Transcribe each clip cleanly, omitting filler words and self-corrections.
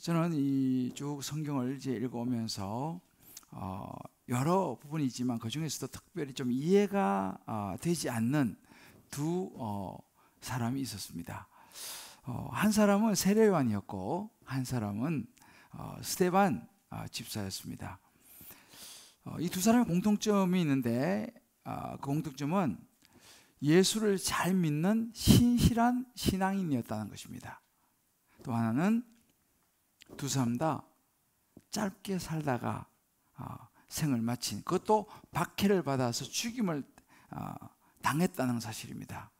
저는 이 쭉 성경을 이제 읽어오면서 여러 부분이지만 그 중에서도 특별히 좀 이해가 되지 않는 두 사람이 있었습니다. 한 사람은 세례 요한이었고 한 사람은 스데반 집사였습니다. 이 두 사람의 공통점이 있는데 그 공통점은 예수를 잘 믿는 신실한 신앙인이었다는 것입니다. 또 하나는 두 사람 다 짧게 살다가 생을 마친, 그것도 박해를 받아서 죽임을 당했다는 사실입니다.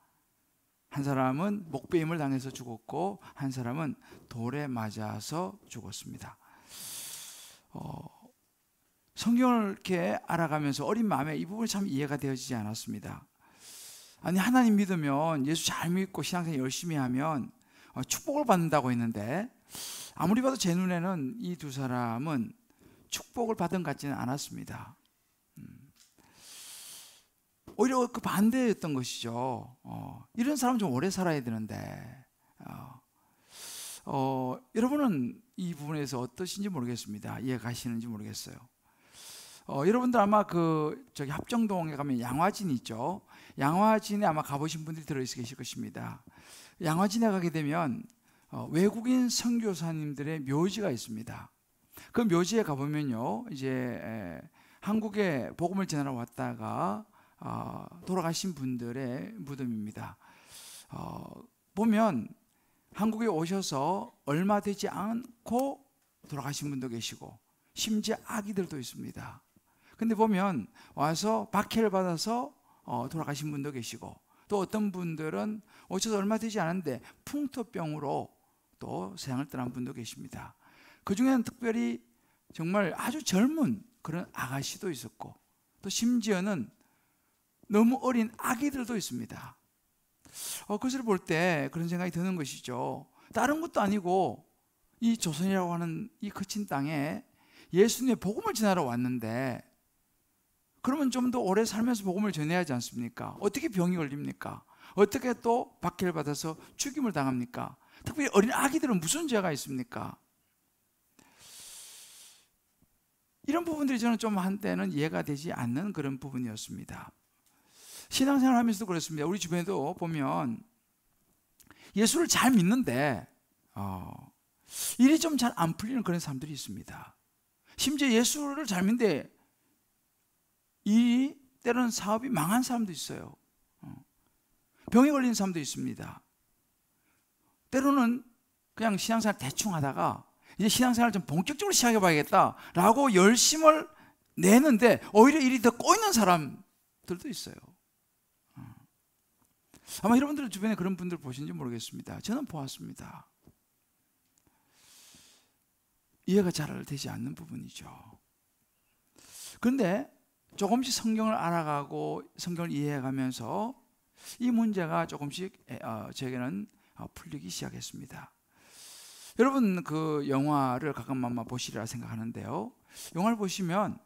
한 사람은 목베임을 당해서 죽었고 한 사람은 돌에 맞아서 죽었습니다. 성경을 이렇게 알아가면서 어린 마음에 이 부분이 참 이해가 되어지지 않았습니다. 아니, 하나님 믿으면, 예수 잘 믿고 신앙생활 열심히 하면 축복을 받는다고 했는데, 아무리 봐도 제 눈에는 이 두 사람은 축복을 받은 것 같지는 않았습니다. 오히려 그 반대였던 것이죠. 이런 사람 좀 오래 살아야 되는데, 여러분은 이 부분에서 어떠신지 모르겠습니다. 이해 가시는지 모르겠어요. 여러분들 아마 저기 합정동에 가면 양화진 있죠. 양화진에 아마 가보신 분들이 들어있어 계실 것입니다. 양화진에 가게 되면 외국인 선교사님들의 묘지가 있습니다. 그 묘지에 가보면요, 이제 한국에 복음을 전하러 왔다가 돌아가신 분들의 무덤입니다. 보면 한국에 오셔서 얼마 되지 않고 돌아가신 분도 계시고 심지어 아기들도 있습니다. 근데 보면 와서 박해를 받아서 돌아가신 분도 계시고, 또 어떤 분들은 오셔서 얼마 되지 않았는데 풍토병으로 또 세상을 떠난 분도 계십니다. 그 중에는 특별히 정말 아주 젊은 그런 아가씨도 있었고, 또 심지어는 너무 어린 아기들도 있습니다. 그것을 볼 때 그런 생각이 드는 것이죠. 다른 것도 아니고 이 조선이라고 하는 이 거친 땅에 예수님의 복음을 전하러 왔는데, 그러면 좀 더 오래 살면서 복음을 전해야 하지 않습니까? 어떻게 병이 걸립니까? 어떻게 또 박해를 받아서 죽임을 당합니까? 특별히 어린 아기들은 무슨 죄가 있습니까? 이런 부분들이 저는 좀 한때는 이해가 되지 않는 그런 부분이었습니다. 신앙생활 하면서도 그렇습니다. 우리 주변에도 보면 예수를 잘 믿는데 일이 좀 잘 안 풀리는 그런 사람들이 있습니다. 심지어 예수를 잘 믿는데 이 때로는 사업이 망한 사람도 있어요. 병에 걸린 사람도 있습니다. 때로는 그냥 신앙생활 대충 하다가 이제 신앙생활 좀 본격적으로 시작해 봐야겠다라고 열심을 내는데 오히려 일이 더 꼬이는 사람들도 있어요. 아마 여러분들 주변에 그런 분들 보신지 모르겠습니다. 저는 보았습니다. 이해가 잘 되지 않는 부분이죠. 그런데 조금씩 성경을 알아가고 성경을 이해해가면서 이 문제가 조금씩 제게는 풀리기 시작했습니다. 여러분 그 영화를 가끔 아마 보시리라 생각하는데요, 영화를 보시면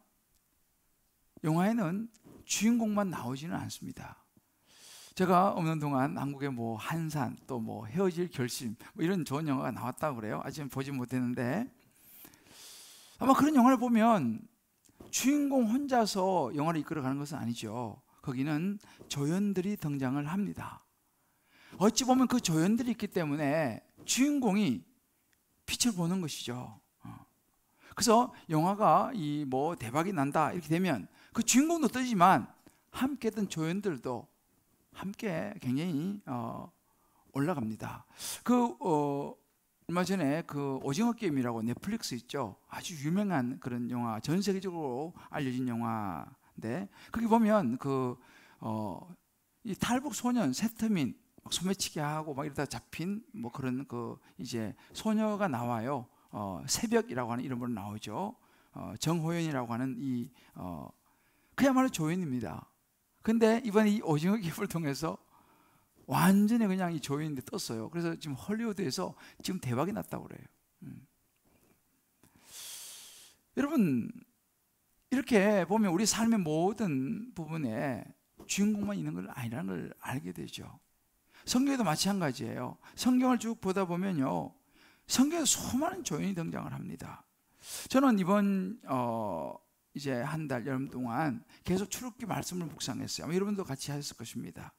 영화에는 주인공만 나오지는 않습니다. 제가 없는 동안 한국에 뭐 한산, 또 뭐 헤어질 결심, 뭐 이런 좋은 영화가 나왔다고 그래요. 아직 보지 못했는데, 아마 그런 영화를 보면 주인공 혼자서 영화를 이끌어가는 것은 아니죠. 거기는 조연들이 등장을 합니다. 어찌 보면 그 조연들이 있기 때문에 주인공이 빛을 보는 것이죠. 그래서 영화가 뭐 대박이 난다 이렇게 되면 그 주인공도 뜨지만 함께 했던 조연들도 함께 굉장히 올라갑니다. 얼마 전에 그 오징어 게임이라고 넷플릭스 있죠. 아주 유명한 그런 영화, 전 세계적으로 알려진 영화인데, 거기 보면 이 탈북 소년 세트민 소매치기 하고 막 이러다 잡힌 뭐 그런 이제 소녀가 나와요. 새벽이라고 하는 이름으로 나오죠. 정호연이라고 하는 그야말로 조연입니다. 근데 이번에 이 오징어 게임을 통해서 완전히 그냥 이 조연인데 떴어요. 그래서 지금 헐리우드에서 지금 대박이 났다고 그래요. 여러분, 이렇게 보면 우리 삶의 모든 부분에 주인공만 있는 건 아니라는 걸 알게 되죠. 성경에도 마찬가지예요. 성경을 쭉 보다 보면요, 성경에 수많은 조연이 등장을 합니다. 저는 이번 이제 한 달 여름 동안 계속 출애굽기 말씀을 묵상했어요. 아마 여러분도 같이 하셨을 것입니다.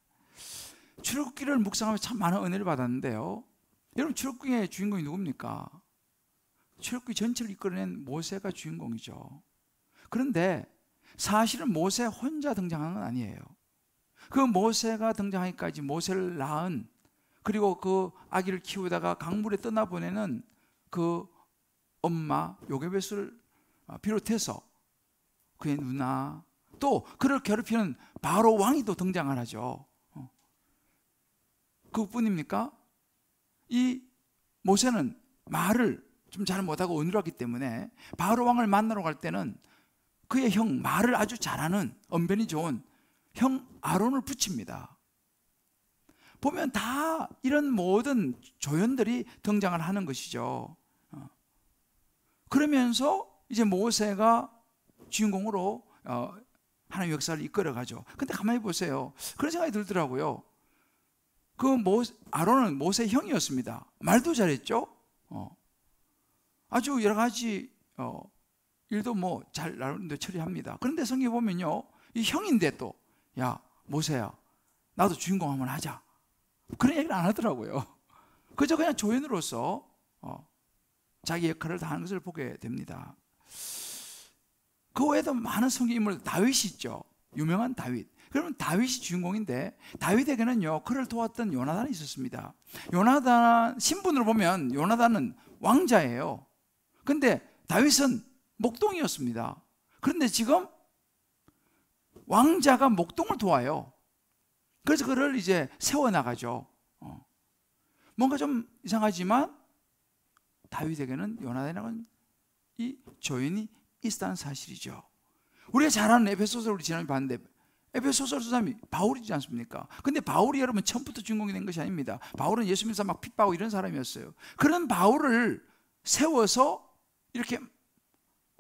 출애굽기를 묵상하면서 참 많은 은혜를 받았는데요. 여러분, 출애굽기의 주인공이 누굽니까? 출애굽기 전체를 이끌어낸 모세가 주인공이죠. 그런데 사실은 모세 혼자 등장한 건 아니에요. 그 모세가 등장하기까지 모세를 낳은, 그리고 그 아기를 키우다가 강물에 떠나보내는 그 엄마 요게벳을 비롯해서 그의 누나, 또 그를 괴롭히는 바로 왕이 또 등장을 하죠. 그뿐입니까? 이 모세는 말을 좀 잘 못하고 어눌하기 때문에 바로 왕을 만나러 갈 때는 그의 형, 말을 아주 잘하는 언변이 좋은 형 아론을 붙입니다. 보면 다 이런 모든 조연들이 등장을 하는 것이죠. 그러면서 이제 모세가 주인공으로 하나님의 역사를 이끌어가죠. 근데 가만히 보세요. 그런 생각이 들더라고요. 아론은 모세의 형이었습니다. 말도 잘했죠. 아주 여러 가지 일도 뭐 잘 나름대로 처리합니다. 그런데 성경에 보면요, 이 형인데 또, 야 모세야, 나도 주인공 한번 하자, 그런 얘기를 안 하더라고요. 그저 그냥 조연으로서 자기 역할을 다하는 것을 보게 됩니다. 그 외에도 많은 성경 인물, 다윗이 있죠. 유명한 다윗. 그러면 다윗이 주인공인데, 다윗에게는요 그를 도왔던 요나단이 있었습니다. 요나단 신분으로 보면 요나단은 왕자예요. 근데 다윗은 목동이었습니다. 그런데 지금 왕자가 목동을 도와요. 그래서 그를 이제 세워나가죠. 뭔가 좀 이상하지만 다윗에게는 요나단이라는 이 조연이 있다는 사실이죠. 우리가 잘 아는 에베소서를 우리 지난번에 봤는데, 에베소서 사람이 바울이지 않습니까? 근데 바울이 여러분 처음부터 주인공이 된 것이 아닙니다. 바울은 예수 믿어서 막 핍박하고 이런 사람이었어요. 그런 바울을 세워서 이렇게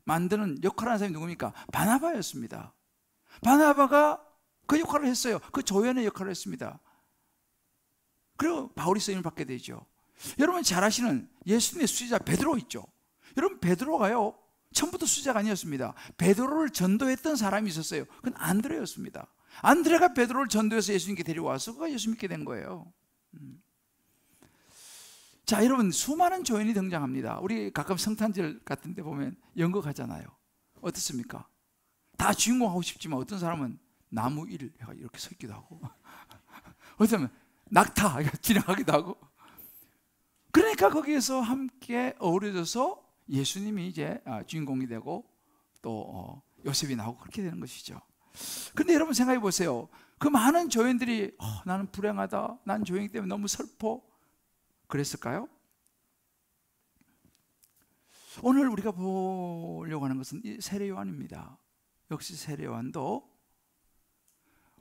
만드는 역할을 하는 사람이 누굽니까? 바나바였습니다. 바나바가 그 역할을 했어요. 그 조연의 역할을 했습니다. 그리고 바울이 쓰임을 받게 되죠. 여러분 잘 아시는 예수님의 수제자 베드로 있죠. 여러분 베드로가요 처음부터 수제자가 아니었습니다. 베드로를 전도했던 사람이 있었어요. 그건 안드레였습니다. 안드레가 베드로를 전도해서 예수님께 데려와서 그가 예수 믿게 된 거예요. 자, 여러분 수많은 조연이 등장합니다. 우리 가끔 성탄절 같은 데 보면 연극하잖아요. 어떻습니까? 다 주인공 하고 싶지만 어떤 사람은 나무 일 이렇게 서 있기도 하고 어쩌면 낙타 지나가기도 하고, 그러니까 거기에서 함께 어우러져서 예수님이 이제 주인공이 되고 또 요셉이 나오고 그렇게 되는 것이죠. 그런데 여러분 생각해 보세요. 그 많은 조연들이 나는 불행하다, 난 조연이기 때문에 너무 슬퍼, 그랬을까요? 오늘 우리가 보려고 하는 것은 이 세례 요한입니다. 역시 세례 요한도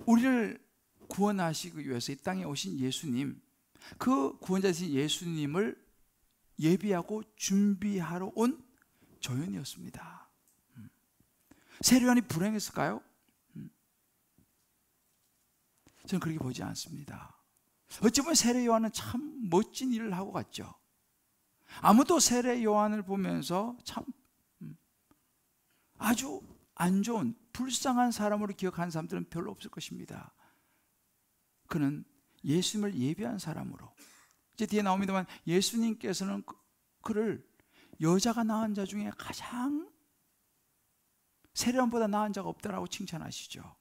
우리를 구원하시기 위해서 이 땅에 오신 예수님, 그 구원자이신 예수님을 예비하고 준비하러 온 조연이었습니다. 세례 요한이 불행했을까요? 저는 그렇게 보지 않습니다. 어찌 보면 세례 요한은 참 멋진 일을 하고 갔죠. 아무도 세례 요한을 보면서 참 아주 안 좋은 불쌍한 사람으로 기억하는 사람들은 별로 없을 것입니다. 그는 예수님을 예비한 사람으로, 이제 뒤에 나옵니다만 예수님께서는 그를 여자가 낳은 자 중에 가장 세례 요한보다 낳은 자가 없다라고 칭찬하시죠.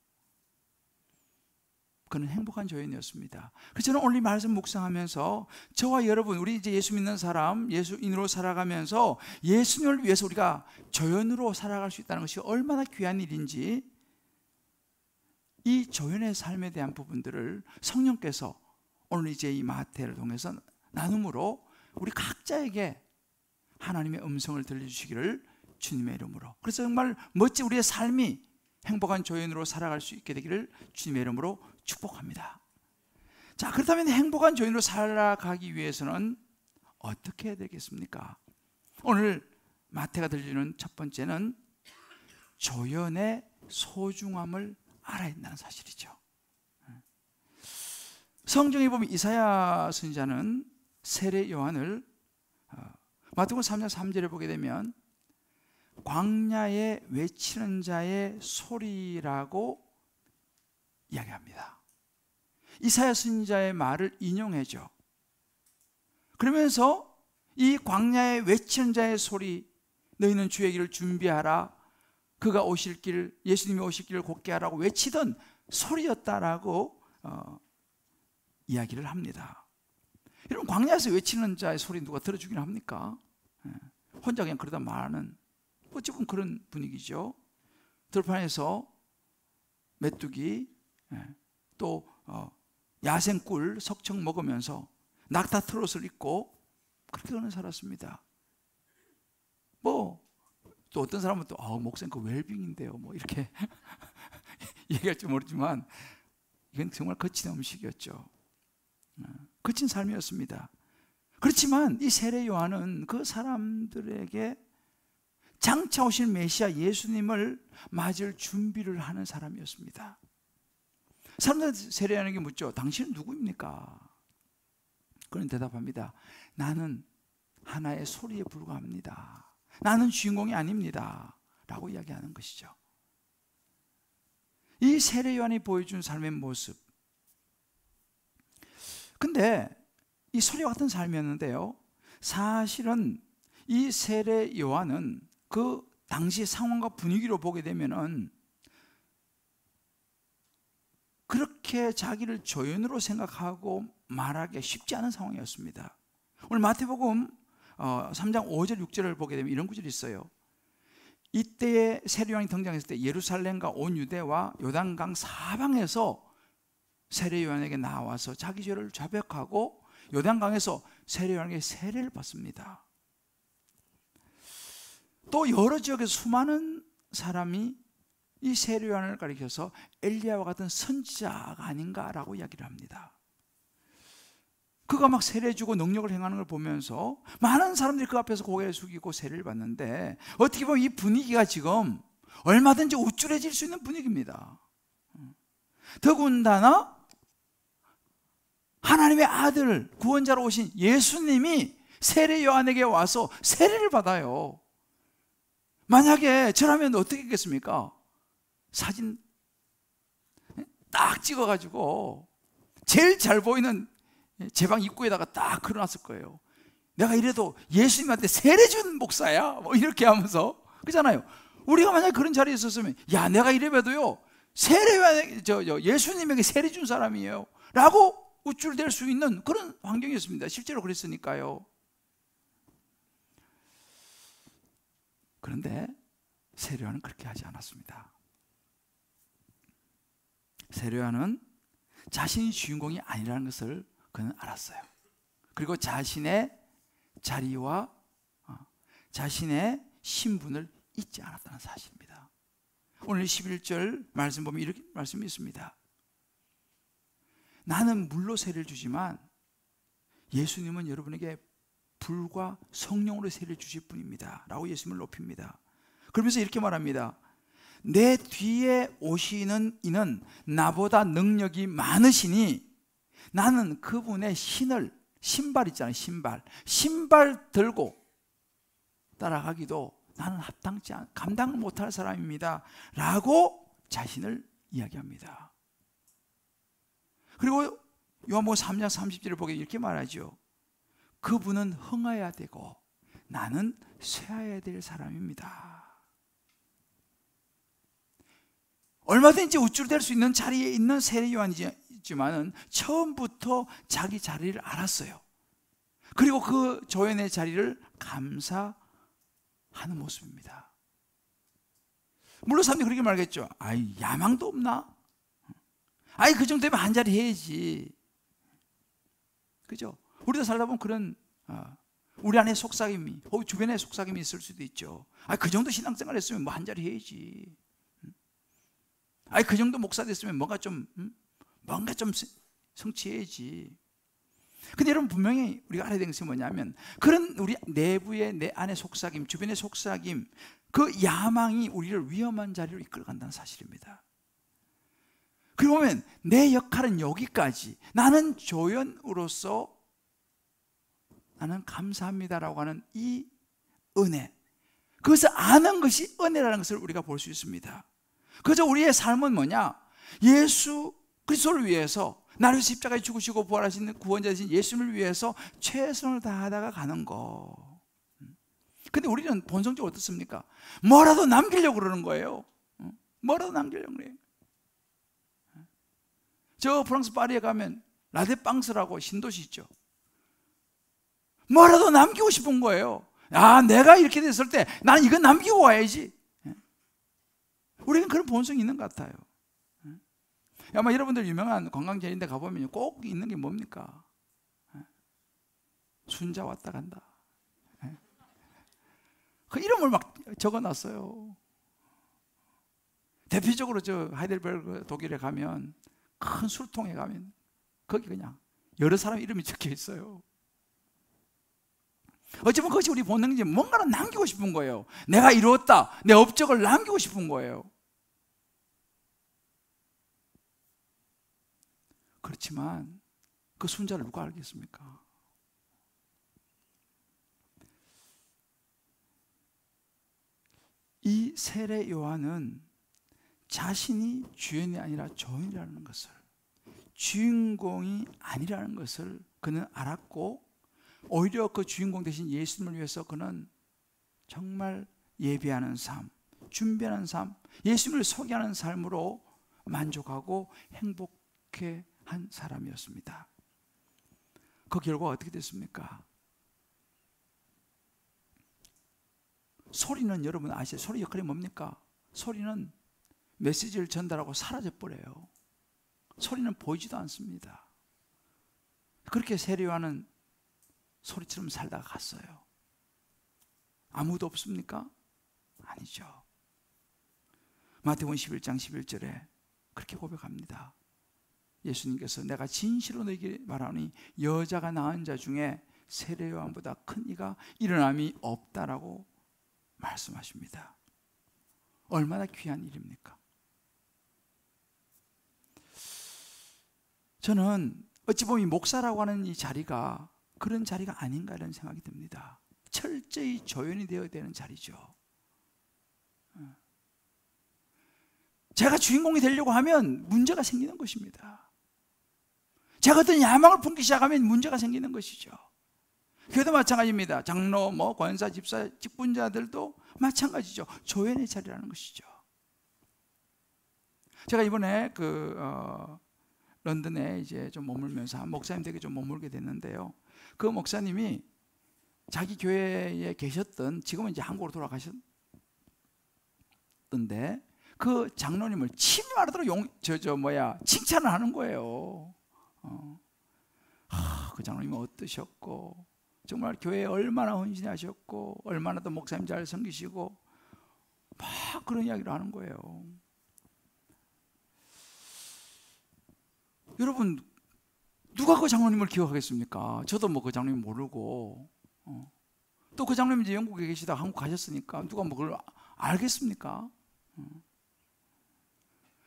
그는 행복한 조연이었습니다. 그래서 저는 오늘 이 말씀 묵상하면서 저와 여러분, 우리 이제 예수 믿는 사람, 예수인으로 살아가면서 예수님을 위해서 우리가 조연으로 살아갈 수 있다는 것이 얼마나 귀한 일인지, 이 조연의 삶에 대한 부분들을 성령께서 오늘 이제 이 마태를 통해서 나눔으로 우리 각자에게 하나님의 음성을 들려주시기를 주님의 이름으로, 그래서 정말 멋진 우리의 삶이 행복한 조연으로 살아갈 수 있게 되기를 주님의 이름으로 축복합니다. 자, 그렇다면 행복한 조연으로 살아가기 위해서는 어떻게 해야 되겠습니까? 오늘 마태가 들려주는 첫 번째는 조연의 소중함을 알아야 한다는 사실이죠. 성경에 보면 이사야 선지자는 세례 요한을 마태복음 3장 3절에 보게 되면 광야에 외치는 자의 소리라고 이야기합니다. 이사야 선지자의 말을 인용해줘. 그러면서 이 광야에 외치는 자의 소리, 너희는 주의 길을 준비하라, 그가 오실 길, 예수님이 오실 길을 곧게 하라고 외치던 소리였다라고 이야기를 합니다. 여러분, 광야에서 외치는 자의 소리 누가 들어주긴 합니까? 혼자 그냥 그러다 말하는, 어찌 보면 그런 분위기죠. 들판에서 메뚜기, 또 야생꿀 석청 먹으면서 낙타 트롯을 입고 그렇게 그는 살았습니다. 뭐 또 어떤 사람은 또 목사님 그 웰빙인데요, 뭐 이렇게 얘기할지 모르지만 이건 정말 거친 음식이었죠. 거친 삶이었습니다. 그렇지만 이 세례 요한은 그 사람들에게 장차 오실 메시아 예수님을 맞을 준비를 하는 사람이었습니다. 사람들 세례 요한에게 묻죠. 당신은 누구입니까? 그는 대답합니다. 나는 하나의 소리에 불과합니다. 나는 주인공이 아닙니다. 라고 이야기하는 것이죠. 이 세례 요한이 보여준 삶의 모습. 근데 이 소리와 같은 삶이었는데요, 사실은 이 세례 요한은 그 당시 상황과 분위기로 보게 되면은 그렇게 자기를 조연으로 생각하고 말하기 쉽지 않은 상황이었습니다. 오늘 마태복음 3장 5절 6절을 보게 되면 이런 구절이 있어요. 이때에 세례 요한이 등장했을 때 예루살렘과 온 유대와 요단강 사방에서 세례 요한에게 나와서 자기 죄를 자백하고 요단강에서 세례 요한에게 세례를 받습니다. 또 여러 지역에서 수많은 사람이 이 세례 요한을 가리켜서 엘리야와 같은 선지자가 아닌가라고 이야기를 합니다. 그가 막 세례 주고 능력을 행하는 걸 보면서 많은 사람들이 그 앞에서 고개를 숙이고 세례를 받는데, 어떻게 보면 이 분위기가 지금 얼마든지 우쭐해질 수 있는 분위기입니다. 더군다나 하나님의 아들 구원자로 오신 예수님이 세례 요한에게 와서 세례를 받아요. 만약에 저라면 어떻게 했겠습니까? 사진 딱 찍어가지고 제일 잘 보이는 제 방 입구에다가 딱 걸어놨을 거예요. 내가 이래도 예수님한테 세례 준 목사야, 뭐 이렇게 하면서. 그렇잖아요. 우리가 만약에 그런 자리에 있었으면, 야, 내가 이래봬도요 예수님에게 세례 준 사람이에요 라고 우쭐댈 수 있는 그런 환경이었습니다. 실제로 그랬으니까요. 그런데 세례 요한은 그렇게 하지 않았습니다. 세례 요한은 자신이 주인공이 아니라는 것을 그는 알았어요. 그리고 자신의 자리와 자신의 신분을 잊지 않았다는 사실입니다. 오늘 11절 말씀 보면 이렇게 말씀이 있습니다. 나는 물로 세례를 주지만 예수님은 여러분에게 불과 성령으로 세례를 주실 분입니다 라고 예수님을 높입니다. 그러면서 이렇게 말합니다. 내 뒤에 오시는 이는 나보다 능력이 많으시니 나는 그분의 신발 있잖아요, 신발 들고 따라가기도 나는 감당을 못할 사람입니다 라고 자신을 이야기합니다. 그리고 요한복음 3장 30절을 보게 이렇게 말하죠. 그분은 흥하여야 되고 나는 쇠하여야 될 사람입니다. 얼마든지 우쭐댈 수 있는 자리에 있는 세례 요한이지만은 처음부터 자기 자리를 알았어요. 그리고 그 조연의 자리를 감사하는 모습입니다. 물론 사람들이 그렇게 말하겠죠. 아이, 야망도 없나? 아이, 그 정도면 한 자리 해야지. 그죠? 우리도 살다 보면 그런 우리 안에 속삭임이, 혹은 주변에 속삭임이 있을 수도 있죠. 아이, 그 정도 신앙생활 했으면 뭐 한 자리 해야지. 아이, 그 정도 목사 됐으면 뭔가 좀 성취해야지. 근데 여러분, 분명히 우리가 알아야 되는 것이 뭐냐면, 그런 우리 내부의 내 안의 속삭임, 주변의 속삭임, 그 야망이 우리를 위험한 자리로 이끌어간다는 사실입니다. 그러면 내 역할은 여기까지, 나는 조연으로서 나는 감사합니다라고 하는 이 은혜, 그것을 아는 것이 은혜라는 것을 우리가 볼 수 있습니다. 그저 우리의 삶은 뭐냐? 예수 그리스도를 위해서, 나를 위해서 십자가에 죽으시고 부활하신 구원자 되신 예수님을 위해서 최선을 다하다가 가는 거. 근데 우리는 본성적으로 어떻습니까? 뭐라도 남기려고 그러는 거예요. 뭐라도 남기려고 그래요. 저 프랑스 파리에 가면 라데빵스라고 신도시 있죠. 뭐라도 남기고 싶은 거예요. 아, 내가 이렇게 됐을 때 나는 이거 남기고 와야지. 우리는 그런 본성이 있는 것 같아요. 아마 여러분들 유명한 관광지인데 가보면 꼭 있는 게 뭡니까? 순자 왔다 간다. 그 이름을 막 적어놨어요. 대표적으로 저 하이델베르그 독일에 가면 큰 술통에 가면 거기 그냥 여러 사람 이름이 적혀 있어요. 어쩌면 그것이 우리 본능인지 뭔가를 남기고 싶은 거예요. 내가 이루었다, 내 업적을 남기고 싶은 거예요. 그렇지만 그 순자를 누가 알겠습니까? 이 세례 요한은 자신이 주연이 아니라 조연이라는 것을, 주인공이 아니라는 것을 그는 알았고, 오히려 그 주인공 대신 예수님을 위해서 그는 정말 예비하는 삶, 준비하는 삶, 예수님을 소개하는 삶으로 만족하고 행복해한 사람이었습니다. 그 결과가 어떻게 됐습니까? 소리는 여러분 아시죠? 소리 역할이 뭡니까? 소리는 메시지를 전달하고 사라져버려요. 소리는 보이지도 않습니다. 그렇게 세례 요한은 소리처럼 살다가 갔어요. 아무도 없습니까? 아니죠. 마태복음 11장 11절에 그렇게 고백합니다. 예수님께서 내가 진실로 너에게 말하니 여자가 낳은 자 중에 세례 요한보다 큰 이가 일어남이 없다라고 말씀하십니다. 얼마나 귀한 일입니까? 저는 어찌 보면 목사라고 하는 이 자리가 그런 자리가 아닌가 이런 생각이 듭니다. 철저히 조연이 되어야 되는 자리죠. 제가 주인공이 되려고 하면 문제가 생기는 것입니다. 제가 어떤 야망을 품기 시작하면 문제가 생기는 것이죠. 교회도 마찬가지입니다. 장로, 권사, 집사, 직분자들도 마찬가지죠. 조연의 자리라는 것이죠. 제가 이번에 런던에 이제 좀 머물면서 한 목사님 댁에 좀 머물게 됐는데요. 그 목사님이 자기 교회에 계셨던, 지금은 이제 한국으로 돌아가셨던데, 그 장로님을 침마르도록 칭찬을 하는 거예요. 그 장로님은 어떠셨고, 정말 교회에 얼마나 헌신하셨고, 얼마나 더 목사님 잘 섬기시고, 막 그런 이야기를 하는 거예요. 여러분, 누가 그 장로님을 기억하겠습니까? 저도 그 장로님 모르고, 또 그 장로님 이제 영국에 계시다 한국 가셨으니까 누가 그걸 알겠습니까?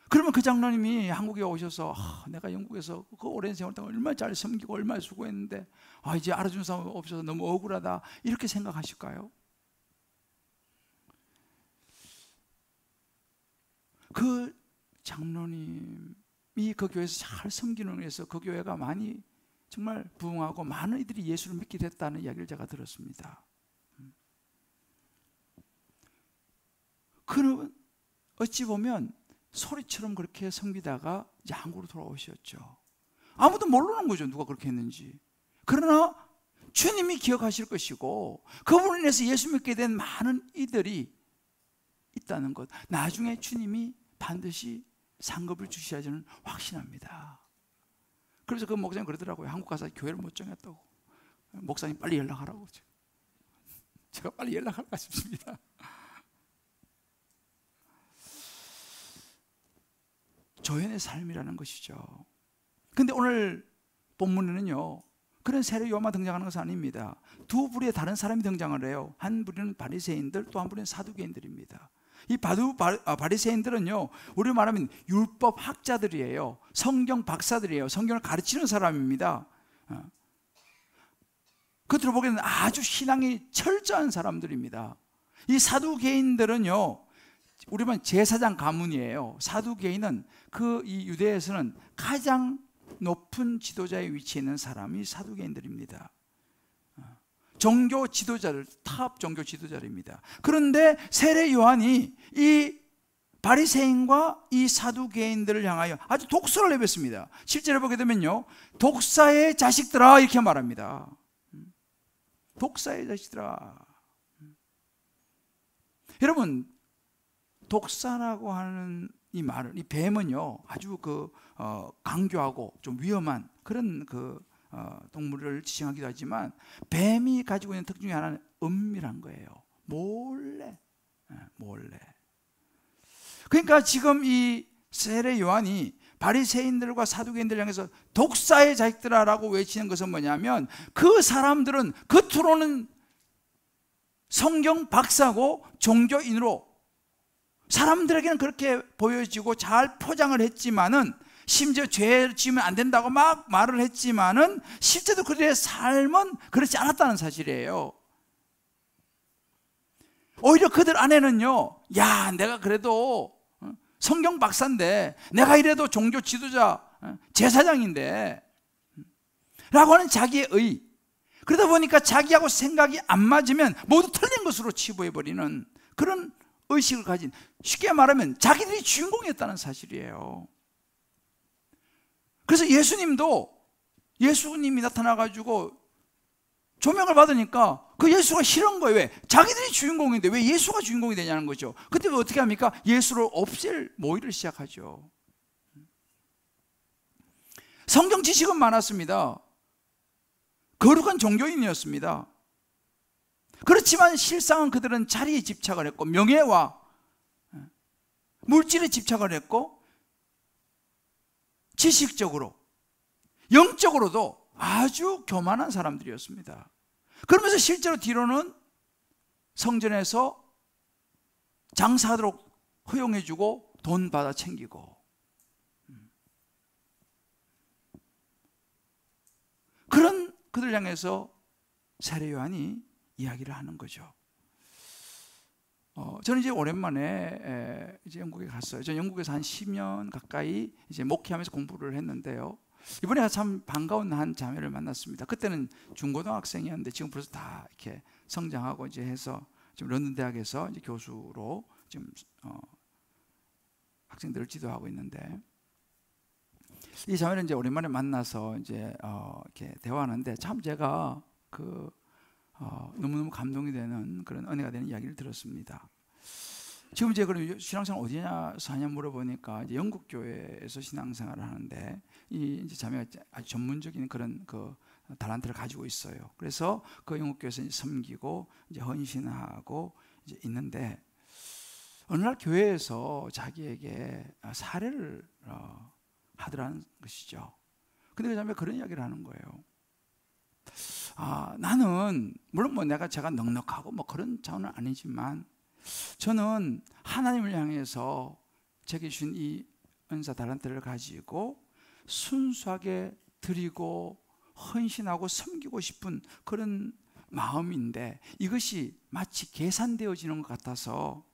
그러면 그 장로님이 한국에 오셔서 내가 영국에서 그 오랜 세월 동안 얼마나 잘 섬기고 얼마나 수고했는데 이제 알아주는 사람 없어서 너무 억울하다, 이렇게 생각하실까요? 그 장로님이 그 교회에서 잘 섬기는 위해서 그 교회가 많이 정말 부흥하고 많은 이들이 예수를 믿게 됐다는 이야기를 제가 들었습니다. 그는 어찌 보면 소리처럼 그렇게 섬기다가 이제 한국으로 돌아오셨죠. 아무도 모르는 거죠, 누가 그렇게 했는지. 그러나 주님이 기억하실 것이고, 그분을 인해서 예수 믿게 된 많은 이들이 있다는 것, 나중에 주님이 반드시 상급을 주셔야 저는 확신합니다. 그래서 그 목사님 그러더라고요. 한국 가서 교회를 못 정했다고. 목사님 빨리 연락하라고. 제가 빨리 연락할까 싶습니다. 조연의 삶이라는 것이죠. 근데 오늘 본문에는요, 그런 세례 요한만 등장하는 것은 아닙니다. 두 부류의 다른 사람이 등장을 해요. 한 부류는 바리새인들, 또 한 부류는 사두개인들입니다. 이 바리새인들은요, 우리로 말하면 율법 학자들이에요. 성경 박사들이에요. 성경을 가르치는 사람입니다. 겉으로 보기에는 아주 신앙이 철저한 사람들입니다. 이 사두개인들은요, 우리만 제사장 가문이에요. 사두개인은 이 유대에서는 가장 높은 지도자의 위치에 있는 사람이 사두개인들입니다. 종교 지도자들, 탑 종교 지도자입니다. 그런데 세례 요한이 이 바리새인과 이 사두개인들을 향하여 아주 독서를 내뱉습니다. 실제로 보게 되면요, 독사의 자식들아 이렇게 말합니다. 독사의 자식들아. 여러분, 독사라고 하는 이 말을, 이 뱀은요 아주 강교하고 좀 위험한 그런 동물을 지칭하기도 하지만, 뱀이 가지고 있는 특징 중에 하나는 은밀한 거예요. 몰래. 그러니까 지금 이 세례 요한이 바리새인들과 사두개인들 향해서 독사의 자식들아라고 외치는 것은 뭐냐면, 그 사람들은 겉으로는 성경 박사고 종교인으로 사람들에게는 그렇게 보여지고 잘 포장을 했지만은, 심지어 죄를 지으면 안 된다고 막 말을 했지만은 실제로 그들의 삶은 그렇지 않았다는 사실이에요. 오히려 그들 안에는요, 야, 내가 그래도 성경 박사인데, 내가 이래도 종교 지도자, 제사장인데 라고 하는 자기의 의, 그러다 보니까 자기하고 생각이 안 맞으면 모두 틀린 것으로 치부해버리는 그런 의식을 가진, 쉽게 말하면 자기들이 주인공이었다는 사실이에요. 그래서 예수님이 나타나가지고 조명을 받으니까 그 예수가 싫은 거예요. 왜? 자기들이 주인공인데 왜 예수가 주인공이 되냐는 거죠. 그때 어떻게 합니까? 예수를 없앨 모의를 시작하죠. 성경 지식은 많았습니다. 거룩한 종교인이었습니다. 그렇지만 실상은 그들은 자리에 집착을 했고, 명예와 물질에 집착을 했고, 지식적으로, 영적으로도 아주 교만한 사람들이었습니다. 그러면서 실제로 뒤로는 성전에서 장사하도록 허용해주고 돈 받아 챙기고, 그런 그들 향해서 세례 요한이 이야기를 하는 거죠. 저는 이제 오랜만에 이제 영국에 갔어요. 저는 영국에서 한 10년 가까이 이제 목회하면서 공부를 했는데요. 이번에 참 반가운 한 자매를 만났습니다. 그때는 중고등학생이었는데 지금 벌써 다 이렇게 성장하고 이제 해서 지금 런던 대학에서 이제 교수로 지금 학생들을 지도하고 있는데, 이 자매는 이제 오랜만에 만나서 이제 이렇게 대화하는데, 참 제가 너무너무 감동이 되는 그런 은혜가 되는 이야기를 들었습니다. 지금 이제 그럼 신앙생활 어디냐 사냐 물어보니까 이제 영국 교회에서 신앙생활을 하는데, 이 이제 자매가 아주 전문적인 그런 달란트를 가지고 있어요. 그래서 그 영국 교회에서 이제 섬기고 이제 헌신하고 이제 있는데, 어느 날 교회에서 자기에게 사례를 하더라는 것이죠. 근데 그 자매가 그런 이야기를 하는 거예요. 나는 물론 제가 넉넉하고 그런 자원은 아니지만, 저는 하나님을 향해서 제게 주신 이 은사 달란트를 가지고 순수하게 드리고 헌신하고 섬기고 싶은 그런 마음인데, 이것이 마치 계산되어지는 것 같아서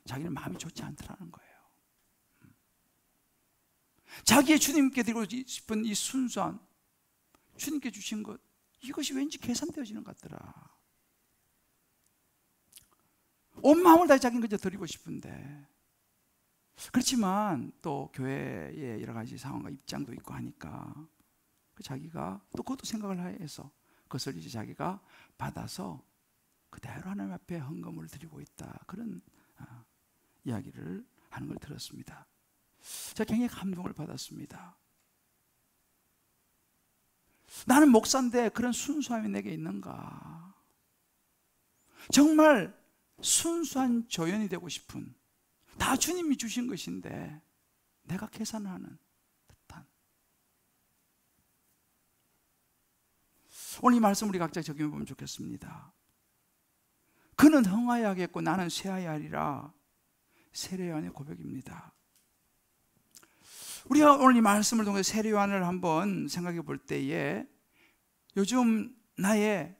자기는 마음이 좋지 않더라는 거예요. 자기의 주님께 드리고 싶은 이 순수한 주님께 주신 것, 이것이 왠지 계산되어지는 것 같더라. 온 마음을 다해 자기는 그저 드리고 싶은데, 그렇지만 또 교회의 여러 가지 상황과 입장도 있고 하니까 자기가 또 그것도 생각을 해서 그것을 이제 자기가 받아서 그대로 하나님 앞에 헌금을 드리고 있다, 그런 이야기를 하는 걸 들었습니다. 제가 굉장히 감동을 받았습니다. 나는 목사인데 그런 순수함이 내게 있는가? 정말 순수한 조연이 되고 싶은, 다 주님이 주신 것인데 내가 계산하는 듯한. 오늘 이 말씀 우리 각자 적용해 보면 좋겠습니다. 그는 흥하여야 하겠고 나는 쇠하여야 하리라, 세례 요한의 고백입니다. 우리가 오늘 이 말씀을 통해 세례 요한을 한번 생각해 볼 때에, 요즘 나의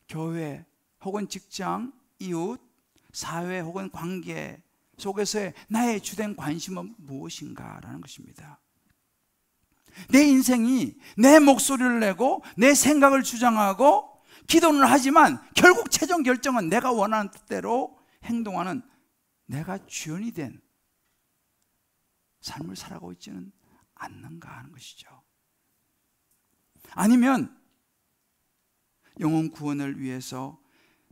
교회 혹은 직장, 이웃, 사회 혹은 관계 속에서의 나의 주된 관심은 무엇인가라는 것입니다. 내 인생이 내 목소리를 내고 내 생각을 주장하고 기도는 하지만 결국 최종 결정은 내가 원하는 뜻대로 행동하는 내가 주연이 된 삶을 살아가고 있지는 않는가 하는 것이죠. 아니면 영혼 구원을 위해서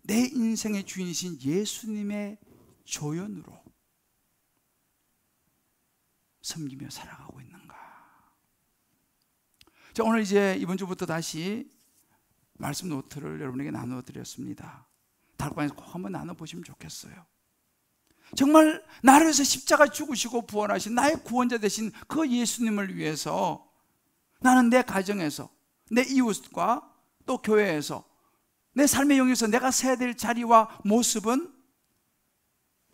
내 인생의 주인이신 예수님의 조연으로 섬기며 살아가고 있는가. 자, 오늘 이제 이번 주부터 다시 말씀 노트를 여러분에게 나누어 드렸습니다. 다락방에서 꼭 한번 나눠보시면 좋겠어요. 정말 나를 위해서 십자가 죽으시고 부활하신 나의 구원자 되신 그 예수님을 위해서 나는 내 가정에서, 내 이웃과 또 교회에서, 내 삶의 영역에서 내가 서야 될 자리와 모습은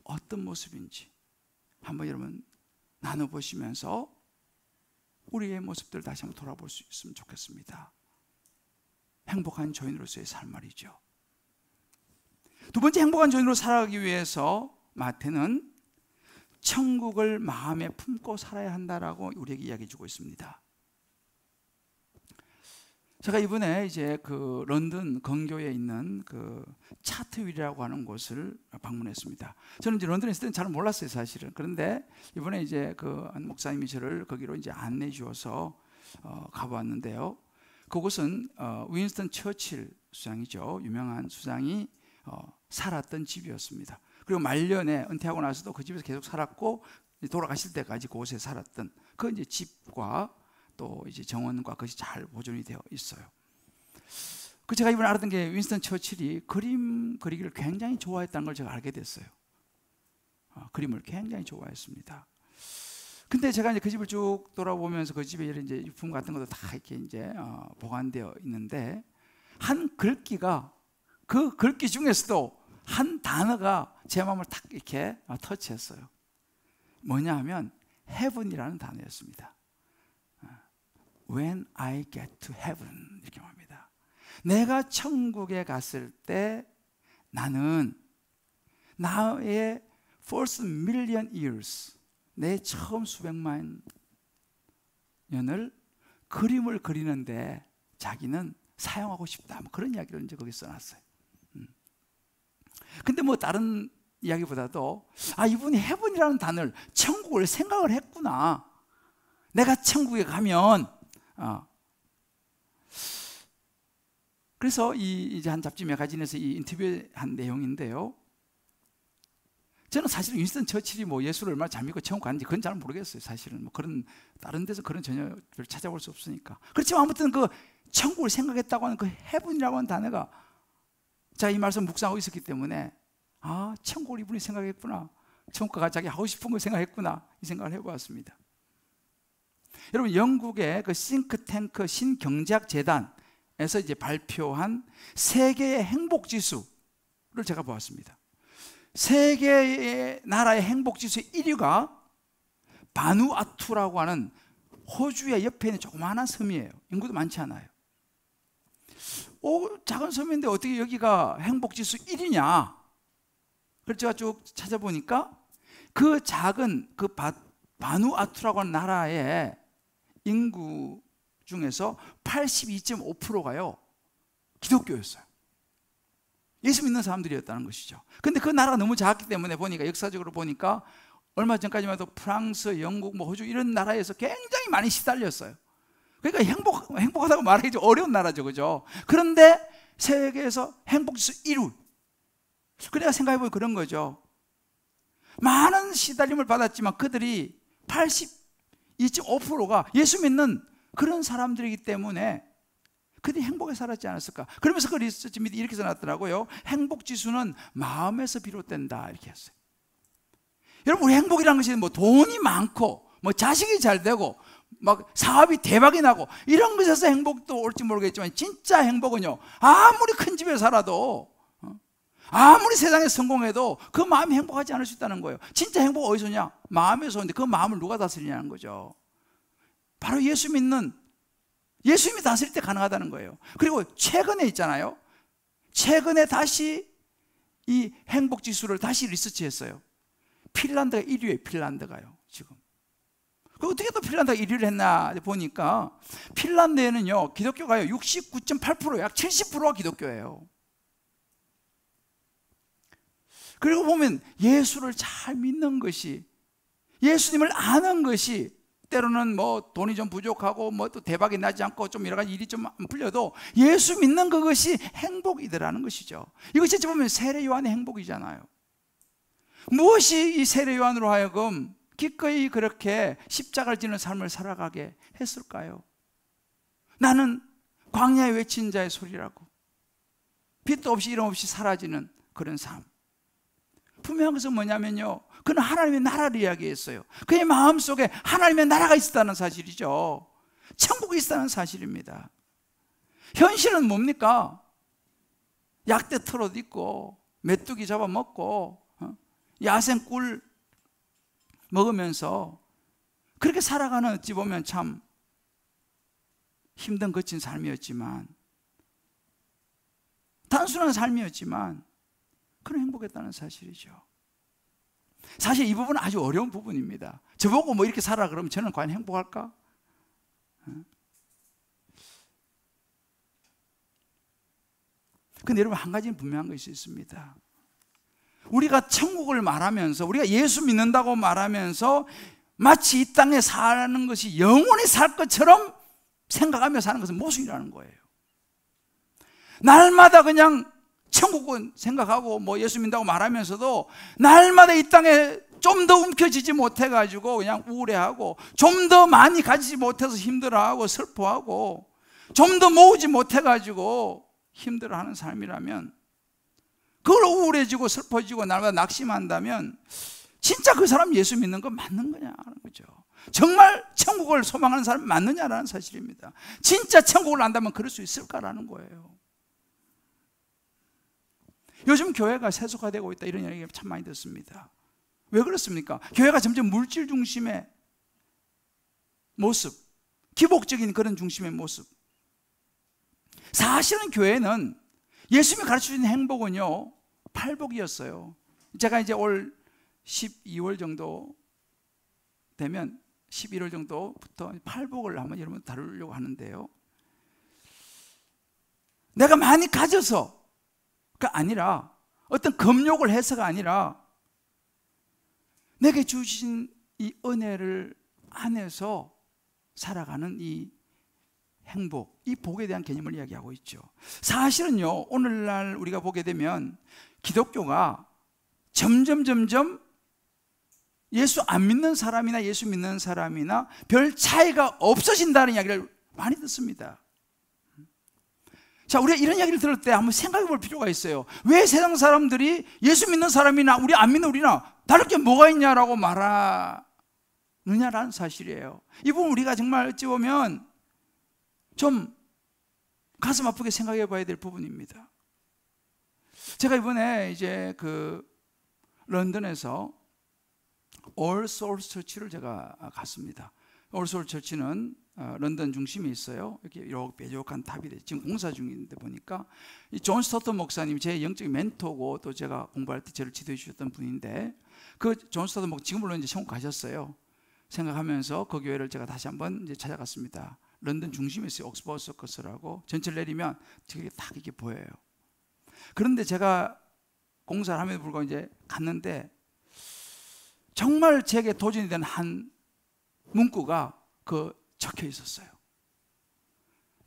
어떤 모습인지 한번 여러분 나눠보시면서 우리의 모습들을 다시 한번 돌아볼 수 있으면 좋겠습니다. 행복한 조인으로서의 삶 말이죠. 두 번째, 행복한 조인으로 살아가기 위해서 마태는 천국을 마음에 품고 살아야 한다라고 우리에게 이야기해 주고 있습니다. 제가 이번에 이제 그 런던 건교에 있는 그 차트윌이라고 하는 곳을 방문했습니다. 저는 이제 런던에 있을 때는 잘 몰랐어요, 사실은. 그런데 이번에 이제 그 목사님이 저를 거기로 이제 안내해 주어서 가보았는데요. 그곳은 윈스턴 처칠 수장이죠. 유명한 수장이 살았던 집이었습니다. 그리고 말년에 은퇴하고 나서도 그 집에서 계속 살았고 돌아가실 때까지 그곳에 살았던 그 이제 집과 또 이제 정원과 그것이 잘 보존이 되어 있어요. 그 제가 이번에 알았던 게 윈스턴 처칠이 그림 그리기를 굉장히 좋아했다는 걸 제가 알게 됐어요. 그림을 굉장히 좋아했습니다. 근데 제가 이제 그 집을 쭉 돌아보면서 그 집에 이제 유품 같은 것도 다 이렇게 이제 보관되어 있는데 한 글귀가 그 글귀 중에서도 한 단어가 제 마음을 딱 이렇게 터치했어요. 뭐냐 하면 heaven이라는 단어였습니다. When I get to heaven 이렇게 말합니다. 내가 천국에 갔을 때 나는 나의 first million years, 내 처음 수백만 년을 그림을 그리는데 자기는 사용하고 싶다, 뭐 그런 이야기를 이제 거기 써놨어요. 근데 뭐 다른 이야기보다도 이분이 heaven이라는 단어를, 천국을 생각을 했구나. 내가 천국에 가면 그래서 이제 한 잡지 매거진에서 이 인터뷰한 내용인데요. 저는 사실은 윈스턴 처칠이 뭐 예수를 얼마나 잘 믿고 천국 갔는지 그건 잘 모르겠어요. 사실은 뭐 그런 다른 데서 그런 전혀 찾아볼 수 없으니까. 그렇지만 아무튼 그 천국을 생각했다고 하는 그 heaven이라고 하는 단어가 제가 이 말씀 묵상하고 있었기 때문에 천국을 이분이 생각했구나. 천국가 자기 하고 싶은 걸 생각했구나. 이 생각을 해보았습니다. 여러분, 영국의 그 싱크탱크 신경제학 재단에서 이제 발표한 세계의 행복 지수를 제가 보았습니다. 세계의 나라의 행복 지수 1위가 바누아투라고 하는 호주의 옆에 있는 조그마한 섬이에요. 인구도 많지 않아요. 작은 섬인데 어떻게 여기가 행복 지수 1위냐? 그래서 제가 쭉 찾아보니까 그 작은 그 바누아투라고 하는 나라의 인구 중에서 82.5%가요 기독교였어요. 예수 믿는 사람들이었다는 것이죠. 근데 그 나라가 너무 작기 때문에 보니까, 역사적으로 보니까 얼마 전까지만 해도 프랑스, 영국, 뭐 호주 이런 나라에서 굉장히 많이 시달렸어요. 그러니까 행복하다고 말하기 좀 어려운 나라죠, 그죠? 그런데 세계에서 행복지수 1위. 그래야 생각해보면 그런 거죠. 많은 시달림을 받았지만 그들이 82.5%가 예수 믿는 그런 사람들이기 때문에 그들이 행복에 살았지 않았을까. 그러면서 그 리서치 밑에 이렇게 써놨더라고요. 행복지수는 마음에서 비롯된다, 이렇게 했어요. 여러분, 우리 행복이라는 것이 뭐 돈이 많고 뭐 자식이 잘 되고 막 사업이 대박이 나고 이런 것에서 행복도 올지 모르겠지만, 진짜 행복은요, 아무리 큰 집에 살아도 아무리 세상에 성공해도 그 마음이 행복하지 않을 수 있다는 거예요. 진짜 행복 어디서냐? 마음에서 오는데 그 마음을 누가 다스리냐는 거죠. 바로 예수 믿는 예수님이 다스릴 때 가능하다는 거예요. 그리고 최근에 있잖아요. 최근에 다시 이 행복 지수를 다시 리서치했어요. 핀란드가 1위예요. 핀란드가요. 지금. 그 어떻게 또 핀란드가 1위를 했나 보니까 핀란드에는요 기독교가요 69.8%, 약 70%가 기독교예요. 그리고 보면 예수를 잘 믿는 것이, 예수님을 아는 것이, 때로는 뭐 돈이 좀 부족하고 뭐 또 대박이 나지 않고 좀 여러 가지 일이 좀 안 풀려도 예수 믿는 그것이 행복이더라는 것이죠. 이것이 어찌 보면 세례 요한의 행복이잖아요. 무엇이 이 세례 요한으로 하여금 기꺼이 그렇게 십자가를 지는 삶을 살아가게 했을까요? 나는 광야에 외친 자의 소리라고, 빛도 없이 이름 없이 사라지는 그런 삶. 분명한 것은 뭐냐면요, 그는 하나님의 나라를 이야기했어요. 그의 마음속에 하나님의 나라가 있었다는 사실이죠. 천국이 있었다는 사실입니다. 현실은 뭡니까? 약대 털옷 입고 메뚜기 잡아먹고 야생 꿀 먹으면서 그렇게 살아가는, 어찌 보면 참 힘든 거친 삶이었지만, 단순한 삶이었지만 그런 행복했다는 사실이죠. 사실 이 부분은 아주 어려운 부분입니다. 저보고 뭐 이렇게 살아 그러면 저는 과연 행복할까? 근데 여러분, 한 가지는 분명한 것이 있습니다. 우리가 천국을 말하면서, 우리가 예수 믿는다고 말하면서 마치 이 땅에 사는 것이 영원히 살 것처럼 생각하며 사는 것은 모순이라는 거예요. 날마다 그냥 천국은 생각하고 뭐 예수 믿는다고 말하면서도 날마다 이 땅에 좀 더 움켜쥐지 못해가지고 그냥 우울해하고, 좀 더 많이 가지지 못해서 힘들어하고 슬퍼하고, 좀 더 모으지 못해가지고 힘들어하는 삶이라면, 그걸 우울해지고 슬퍼지고 날마다 낙심한다면 진짜 그 사람 예수 믿는 건 맞는 거냐는 거죠. 정말 천국을 소망하는 사람이 맞느냐라는 사실입니다. 진짜 천국을 안다면 그럴 수 있을까라는 거예요. 요즘 교회가 세속화되고 있다, 이런 이야기가 참 많이 듣습니다. 왜 그렇습니까? 교회가 점점 물질 중심의 모습, 기복적인 그런 중심의 모습. 사실은 교회는 예수님이 가르쳐주는 행복은요, 팔복이었어요. 제가 이제 올 12월 정도 되면, 11월 정도부터 팔복을 한번 여러분 다루려고 하는데요, 내가 많이 가져서가 아니라, 어떤 금욕을 해서가 아니라, 내게 주신 이 은혜를 안에서 살아가는 이 행복, 이 복에 대한 개념을 이야기하고 있죠. 사실은요, 오늘날 우리가 보게 되면 기독교가 점점 예수 안 믿는 사람이나 예수 믿는 사람이나 별 차이가 없어진다는 이야기를 많이 듣습니다. 자, 우리가 이런 이야기를 들을 때 한번 생각해 볼 필요가 있어요. 왜 세상 사람들이 예수 믿는 사람이나 우리 안 믿는 우리나 다를 게 뭐가 있냐라고 말하느냐라는 사실이에요. 이 부분 우리가 정말 어찌 보면 좀 가슴 아프게 생각해 봐야 될 부분입니다. 제가 이번에 이제 그 런던에서 All Souls Church를 제가 갔습니다. All Souls Church는 런던 중심에 있어요. 이렇게 뾰족한 탑이 돼. 지금 공사 중인데 보니까 이 존 스토터 목사님이 제 영적인 멘토고, 또 제가 공부할 때 저를 지도해 주셨던 분인데, 그 존 스토터 목사 지금 물론 이제 천국 가셨어요. 생각하면서 그 교회를 제가 다시 한번 이제 찾아갔습니다. 런던 중심에 있어요. 옥스퍼드 서커스라고. 전철 내리면 되게 딱 이렇게 보여요. 그런데 제가 공사를 함에도 불구하고 이제 갔는데, 정말 제게 도전이 된 한 문구가 적혀 있었어요.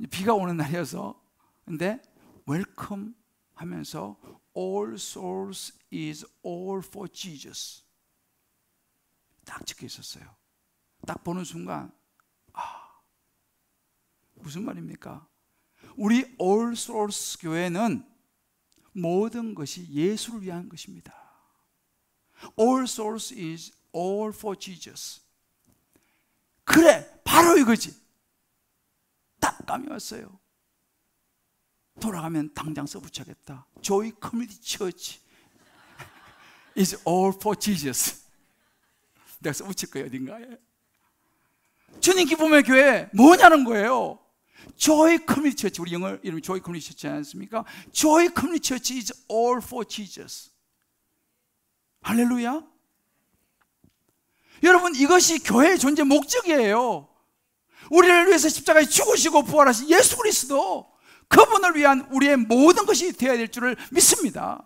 비가 오는 날이어서, 근데 웰컴 하면서 All souls is all for Jesus 딱 적혀 있었어요. 딱 보는 순간, 무슨 말입니까? 우리 All Souls 교회는 모든 것이 예수를 위한 것입니다. All souls is all for Jesus. 그래, 바로 이거지. 딱 감이 왔어요. 돌아가면 당장 써붙여야겠다. Joy Community Church is all for Jesus. 내가 써붙일 거예요, 어딘가에. 주님 기쁨의 교회 뭐냐는 거예요. Joy Community Church, 우리 영어 이름이 Joy Community Church 않습니까? Joy Community Church is all for Jesus. 할렐루야. 여러분, 이것이 교회의 존재 목적이에요. 우리를 위해서 십자가에 죽으시고 부활하신 예수 그리스도, 그분을 위한 우리의 모든 것이 되어야 될 줄을 믿습니다.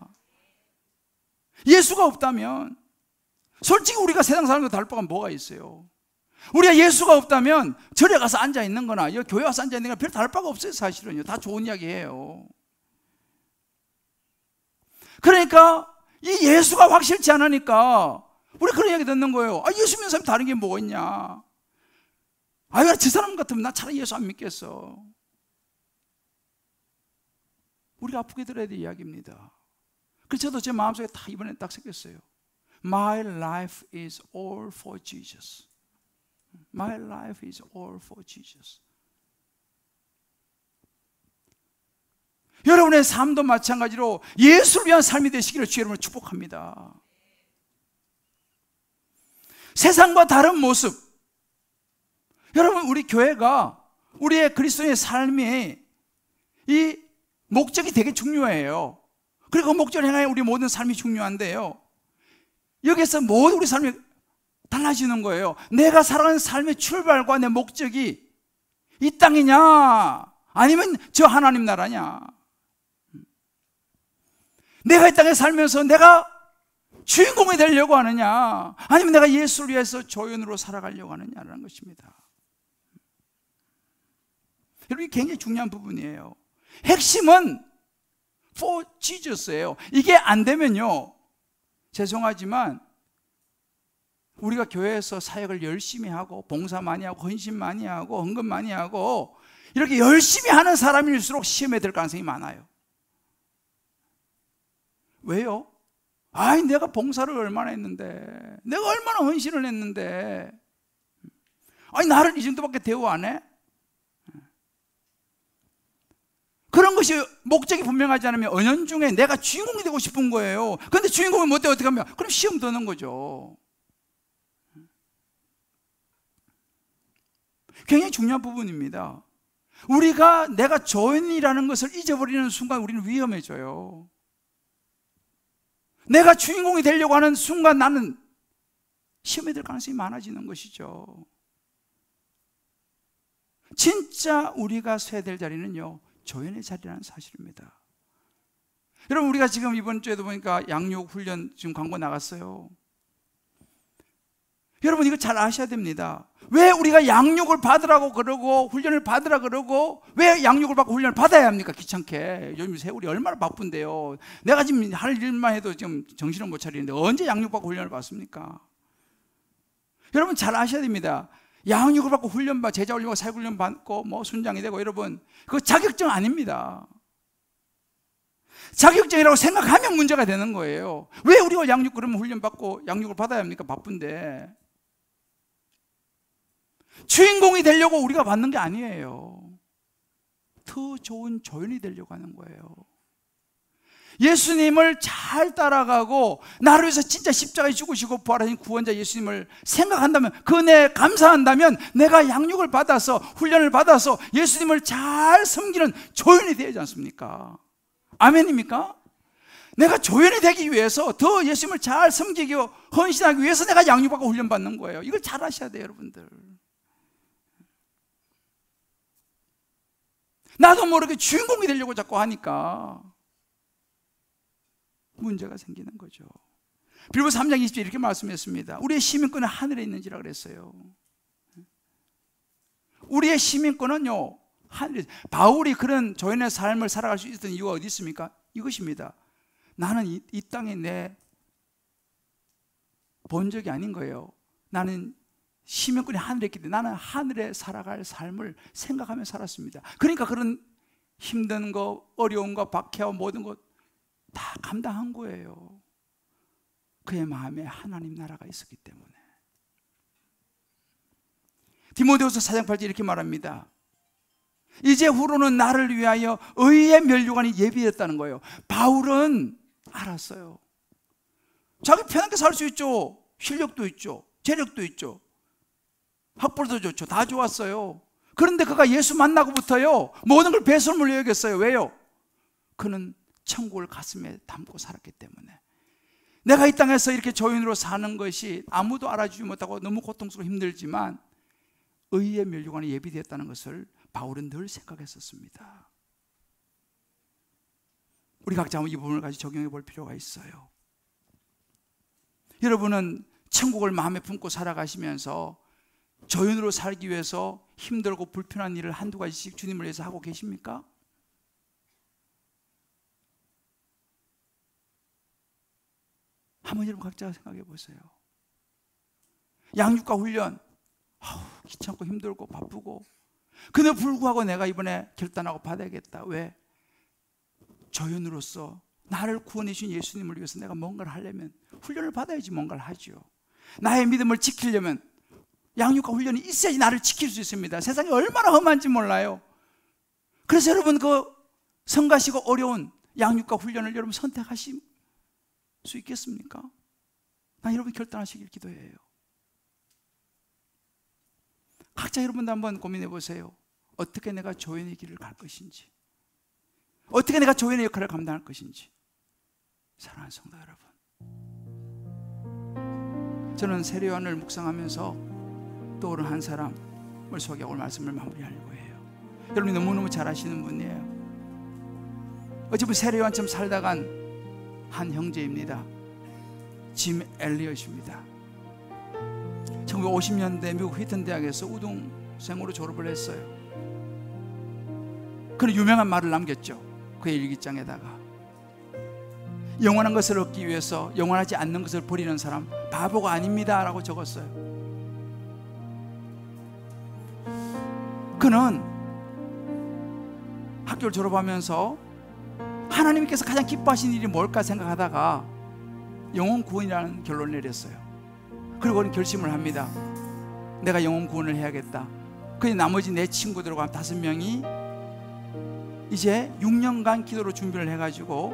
예수가 없다면 솔직히 우리가 세상 사람과 다를 바가 뭐가 있어요? 우리가 예수가 없다면 절에 가서 앉아있는 거나 여기 교회 와서 앉아있는 거나 별 다를 바가 없어요. 사실은요. 다 좋은 이야기예요. 그러니까 이 예수가 확실치 않으니까 우리 그런 이야기 듣는 거예요. 예수 믿는 사람이 다른 게 뭐가 있냐? 저 사람 같으면 나 차라리 예수 안 믿겠어. 우리가 아프게 들어야 될 이야기입니다. 그래서 저도 제 마음속에 다 이번에 딱 생겼어요. My life is all for Jesus. My life is all for Jesus. 여러분의 삶도 마찬가지로 예수를 위한 삶이 되시기를 주의 이름으로 축복합니다. 세상과 다른 모습. 여러분, 우리 교회가 우리의 그리스도의 삶이 이 목적이 되게 중요해요. 그리고 그 목적을 향해 우리 모든 삶이 중요한데요, 여기서 모든 우리 삶이 달라지는 거예요. 내가 살아가는 삶의 출발과 내 목적이 이 땅이냐 아니면 저 하나님 나라냐. 내가 이 땅에 살면서 내가 주인공이 되려고 하느냐 아니면 내가 예수를 위해서 조연으로 살아가려고 하느냐라는 것입니다. 여러분, 이게 굉장히 중요한 부분이에요. 핵심은 for Jesus예요. 이게 안 되면요, 죄송하지만 우리가 교회에서 사역을 열심히 하고 봉사 많이 하고 헌신 많이 하고 헌금 많이 하고 이렇게 열심히 하는 사람일수록 시험에 들 가능성이 많아요. 왜요? 내가 봉사를 얼마나 했는데, 내가 얼마나 헌신을 했는데, 나를 이 정도밖에 대우 안 해? 그런 것이 목적이 분명하지 않으면 은연중에 내가 주인공이 되고 싶은 거예요. 그런데 주인공이 못 되고 어떻게 하면? 그럼 시험 드는 거죠. 굉장히 중요한 부분입니다. 우리가 내가 조연이라는 것을 잊어버리는 순간 우리는 위험해져요. 내가 주인공이 되려고 하는 순간 나는 시험에 들 가능성이 많아지는 것이죠. 진짜 우리가 서야 될 자리는요, 조연의 자리라는 사실입니다. 여러분, 우리가 지금 이번 주에도 보니까 양육 훈련 지금 광고 나갔어요. 여러분, 이거 잘 아셔야 됩니다. 왜 우리가 양육을 받으라고 그러고 훈련을 받으라 그러고 왜 양육을 받고 훈련을 받아야 합니까? 귀찮게. 요즘 세월이 얼마나 바쁜데요. 내가 지금 할 일만 해도 지금 정신을 못 차리는데 언제 양육받고 훈련을 받습니까? 여러분, 잘 아셔야 됩니다. 양육을 받고 훈련 받고 제자 훈련받고 사역 훈련 받고 뭐 순장이 되고, 여러분, 그거 자격증 아닙니다. 자격증이라고 생각하면 문제가 되는 거예요. 왜 우리가 양육 그러면 훈련 받고 양육을 받아야 합니까? 바쁜데. 주인공이 되려고 우리가 받는 게 아니에요. 더 좋은 조연이 되려고 하는 거예요. 예수님을 잘 따라가고 나를 위해서 진짜 십자가에 죽으시고 부활하신 구원자 예수님을 생각한다면, 그 은혜에 감사한다면 내가 양육을 받아서 훈련을 받아서 예수님을 잘 섬기는 조연이 되지 않습니까? 아멘입니까? 내가 조연이 되기 위해서 더 예수님을 잘 섬기기 헌신하기 위해서 내가 양육받고 훈련받는 거예요. 이걸 잘 아셔야 돼요, 여러분들. 나도 모르게 주인공이 되려고 자꾸 하니까 문제가 생기는 거죠. 빌보서 3장 20절 이렇게 말씀했습니다. 우리의 시민권은 하늘에 있는지라 그랬어요. 우리의 시민권은요, 하늘에. 바울이 그런 조연의 삶을 살아갈 수 있었던 이유가 어디 있습니까? 이것입니다. 나는 이 땅에 내 본적이 아닌 거예요. 나는 시민권이 하늘에 있기 때문에 나는 하늘에 살아갈 삶을 생각하며 살았습니다. 그러니까 그런 힘든 거, 어려운 거, 박해와 모든 것 다 감당한 거예요. 그의 마음에 하나님 나라가 있었기 때문에. 디모데후서 4장 8절 이렇게 말합니다. 이제 후로는 나를 위하여 의의 면류관이 예비했다는 거예요. 바울은 알았어요. 자기 편하게 살 수 있죠. 실력도 있죠. 재력도 있죠. 학벌도 좋죠. 다 좋았어요. 그런데 그가 예수 만나고부터요, 모든 걸 배설물로 여겼어요. 왜요? 그는 천국을 가슴에 담고 살았기 때문에. 내가 이 땅에서 이렇게 조인으로 사는 것이 아무도 알아주지 못하고 너무 고통스럽고 힘들지만 의의 멸류관이 예비되었다는 것을 바울은 늘 생각했었습니다. 우리 각자 이 부분을 가지고 적용해 볼 필요가 있어요. 여러분은 천국을 마음에 품고 살아가시면서 조인으로 살기 위해서 힘들고 불편한 일을 한두 가지씩 주님을 위해서 하고 계십니까? 한번 여러분 각자 생각해 보세요. 양육과 훈련, 귀찮고 힘들고 바쁘고, 근데 불구하고 내가 이번에 결단하고 받아야겠다. 왜? 조연으로서 나를 구원해 주신 예수님을 위해서 내가 뭔가를 하려면 훈련을 받아야지 뭔가를 하죠. 나의 믿음을 지키려면 양육과 훈련이 있어야지 나를 지킬 수 있습니다. 세상이 얼마나 험한지 몰라요. 그래서 여러분 그 성가시고 어려운 양육과 훈련을 여러분 선택하실 수 있겠습니까? 난 여러분 결단하시길 기도해요. 각자 여러분도 한번 고민해 보세요. 어떻게 내가 조연의 길을 갈 것인지, 어떻게 내가 조연의 역할을 감당할 것인지. 사랑하는 성도 여러분, 저는 세례요한을 묵상하면서 떠오른 한 사람을 소개하고 말씀을 마무리하려고 해요. 여러분이 너무너무 잘 아시는 분이에요. 어차피 세례요한처럼 살다간 한 형제입니다. 짐 엘리엇입니다. 1950년대 미국 휘튼 대학에서 우등생으로 졸업을 했어요. 그는 유명한 말을 남겼죠. 그의 일기장에다가 영원한 것을 얻기 위해서 영원하지 않는 것을 버리는 사람 바보가 아닙니다 라고 적었어요. 그는 학교를 졸업하면서 하나님께서 가장 기뻐하신 일이 뭘까 생각하다가 영혼 구원이라는 결론을 내렸어요. 그리고 그는 결심을 합니다. 내가 영혼 구원을 해야겠다. 그래서 나머지 내 친구들과 5명이 이제 6년간 기도로 준비를 해가지고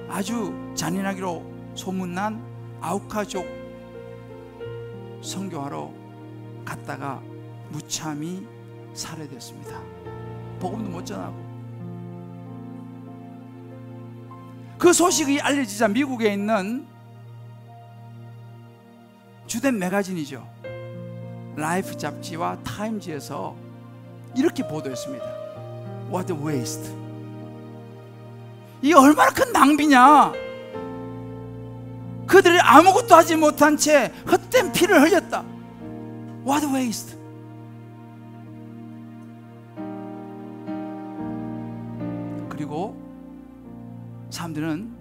아주 잔인하기로 소문난 아우카족 선교하러 갔다가 무참히 살해됐습니다. 복음도 못 전하고. 그 소식이 알려지자 미국에 있는 주된 매거진이죠, 라이프 잡지와 타임즈에서 이렇게 보도했습니다. What a waste. 이게 얼마나 큰 낭비냐. 그들이 아무것도 하지 못한 채 헛된 피를 흘렸다. What a waste. 그리고 사람들은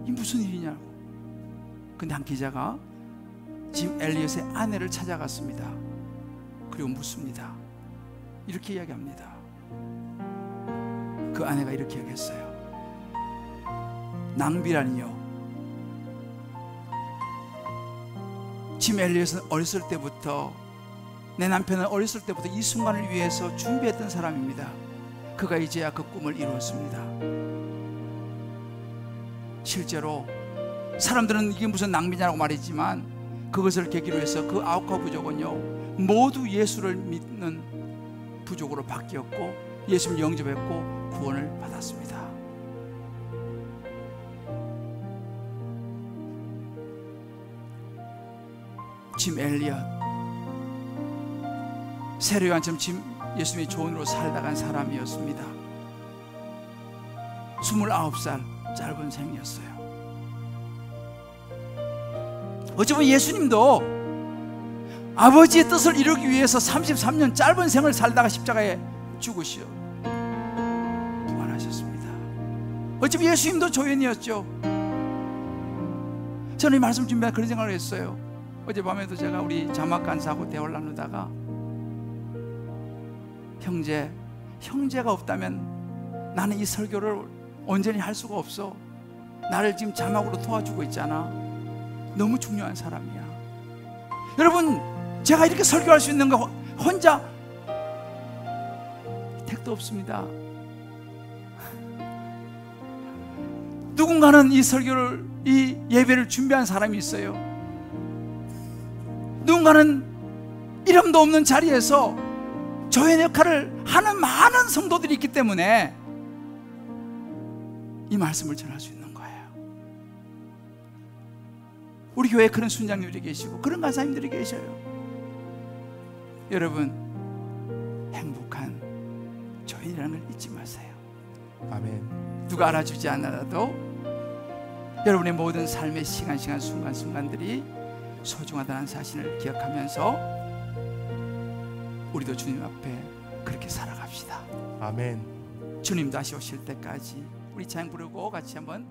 이 무슨 일이냐고. 근데 한 기자가 짐 엘리엇의 아내를 찾아갔습니다. 그리고 묻습니다. 이렇게 이야기합니다. 그 아내가 이렇게 얘기했어요. 낭비라니요. 짐 엘리엇은 어렸을 때부터, 내 남편은 어렸을 때부터 이 순간을 위해서 준비했던 사람입니다. 그가 이제야 그 꿈을 이루었습니다. 실제로 사람들은 이게 무슨 낭비냐고 말했지만 그것을 계기로 해서 그 아우카 부족은요 모두 예수를 믿는 부족으로 바뀌었고 예수를 영접했고 구원을 받았습니다. 짐 엘리엇, 세례요한처럼 예수님의 조언으로 살다간 사람이었습니다. 29살 짧은 생이었어요. 어쩌면 예수님도 아버지의 뜻을 이루기 위해서 33년 짧은 생을 살다가 십자가에 죽으시어 부활하셨습니다. 어쩌면 예수님도 조연이었죠. 저는 이 말씀 준비할 그런 생각을 했어요. 어젯밤에도 제가 우리 자막 간사하고 대화를 나누다가 형제가 없다면 나는 이 설교를 온전히 할 수가 없어. 나를 지금 자막으로 도와주고 있잖아. 너무 중요한 사람이야. 여러분, 제가 이렇게 설교할 수 있는 거 혼자 택도 없습니다. 누군가는 이 설교를, 이 예배를 준비한 사람이 있어요. 누군가는 이름도 없는 자리에서 조연 역할을 하는 많은 성도들이 있기 때문에 이 말씀을 전할 수 있는 거예요. 우리 교회에 그런 순장님들이 계시고 그런 간사님들이 계셔요. 여러분, 행복한 조연이라는 걸 잊지 마세요. 아멘. 누가 알아주지 않아도 여러분의 모든 삶의 시간 순간순간들이 소중하다는 사실을 기억하면서 우리도 주님 앞에 그렇게 살아갑시다. 아멘. 주님 다시 오실 때까지 우리 찬양 부르고 같이 한번